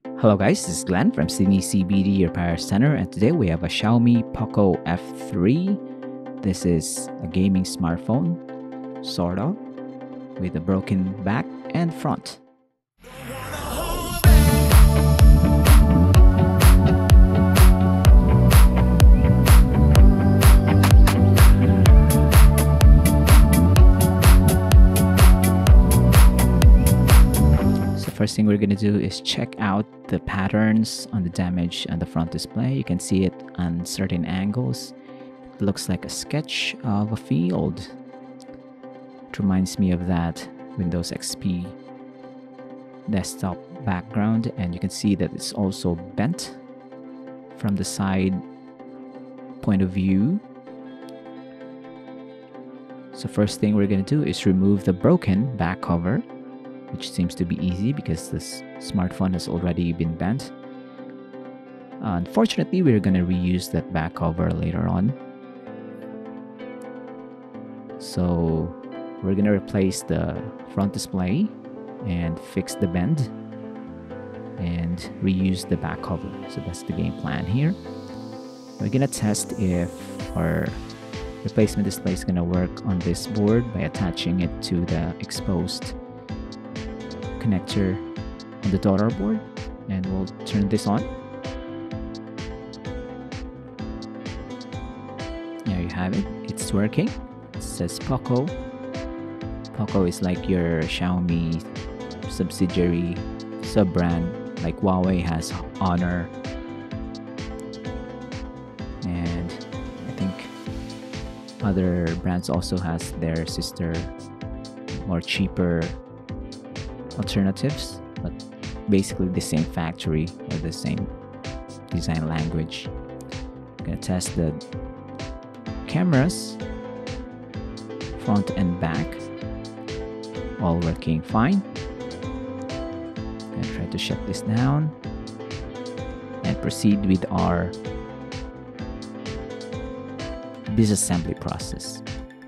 Hello guys, this is Glenn from Sydney CBD Repair Center, and today we have a Xiaomi Poco F3. This is a gaming smartphone, sort of, with a broken back and front. First thing we're going to do is check out the patterns on the damage on the front display. You can see it on certain angles. It looks like a sketch of a field. It reminds me of that Windows XP desktop background, and you can see that it's also bent from the side point of view. So first thing we're going to do is remove the broken back cover, which seems to be easy because this smartphone has already been bent. Unfortunately, we're going to reuse that back cover later on. So we're going to replace the front display and fix the bend and reuse the back cover. So that's the game plan here. We're going to test if our replacement display is going to work on this board by attaching it to the exposed connector on the daughter board, and we'll turn this on. There you have it. It's working. It says Poco. Poco is like your Xiaomi subsidiary sub-brand, like Huawei has Honor, and I think other brands also has their sister, more cheaper alternatives, but basically the same factory or the same design language. I'm gonna test the cameras, front and back, all working fine. And try to shut this down and proceed with our disassembly process.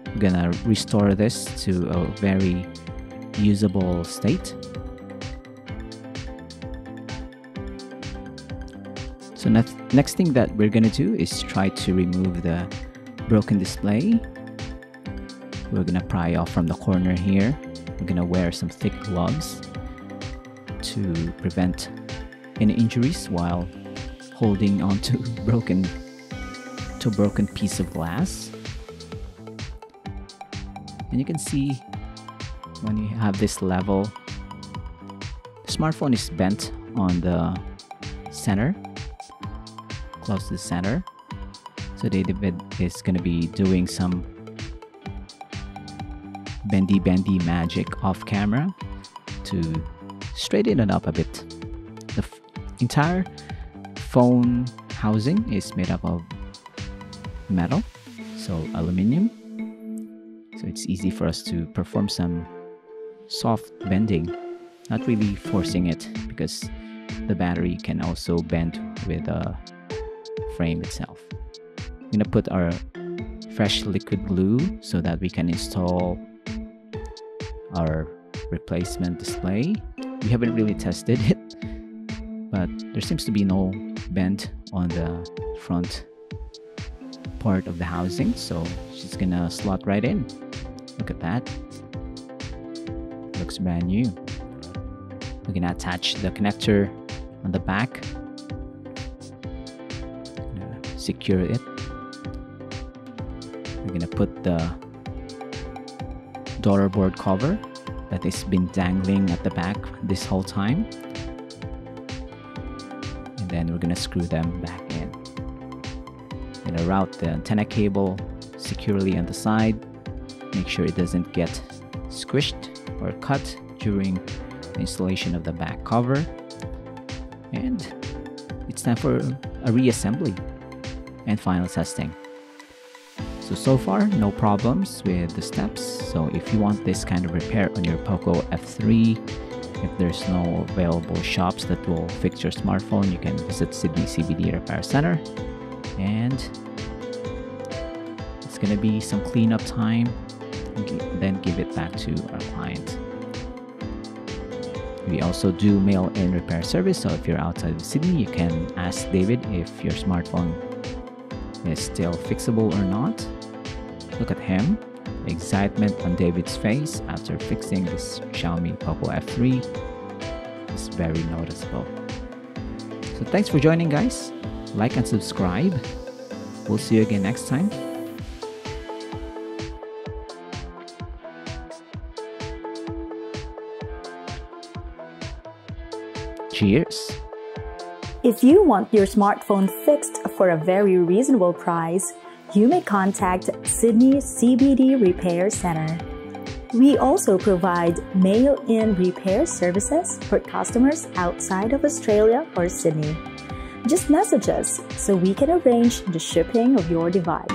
I'm gonna restore this to a very usable state. So next thing that we're gonna do is try to remove the broken display. We're gonna pry off from the corner here. We're gonna wear some thick gloves to prevent any injuries while holding onto broken piece of glass. And you can see when you have this level, the smartphone is bent on the center, close to the center. So David is going to be doing some bendy magic off camera to straighten it up a bit. The entire phone housing is made up of metal, so aluminum. So it's easy for us to perform some soft bending, not really forcing it, because the battery can also bend with the frame itself. I'm gonna put our fresh liquid glue so that we can install our replacement display. We haven't really tested it, but there seems to be no bend on the front part of the housing, so she's gonna slot right in. Look at that. Looks brand new. We're gonna attach the connector on the back. Secure it. We're gonna put the daughter board cover that has been dangling at the back this whole time, and then we're gonna screw them back in. We're gonna route the antenna cable securely on the side. Make sure it doesn't get squished or cut during the installation of the back cover. And it's time for a reassembly and final testing. So far, no problems with the steps. So if you want this kind of repair on your Poco F3, if there's no available shops that will fix your smartphone, you can visit Sydney CBD Repair Center. And it's gonna be some cleanup time, and then give it back to our client. We also do mail-in repair service, so if you're outside of Sydney, you can ask David if your smartphone is still fixable or not. Look at him. The excitement on David's face after fixing this Xiaomi Poco F3 is very noticeable. So thanks for joining, guys. Like and subscribe. We'll see you again next time. Cheers! If you want your smartphone fixed for a very reasonable price, you may contact Sydney CBD Repair Center. We also provide mail-in repair services for customers outside of Australia or Sydney. Just message us so we can arrange the shipping of your device.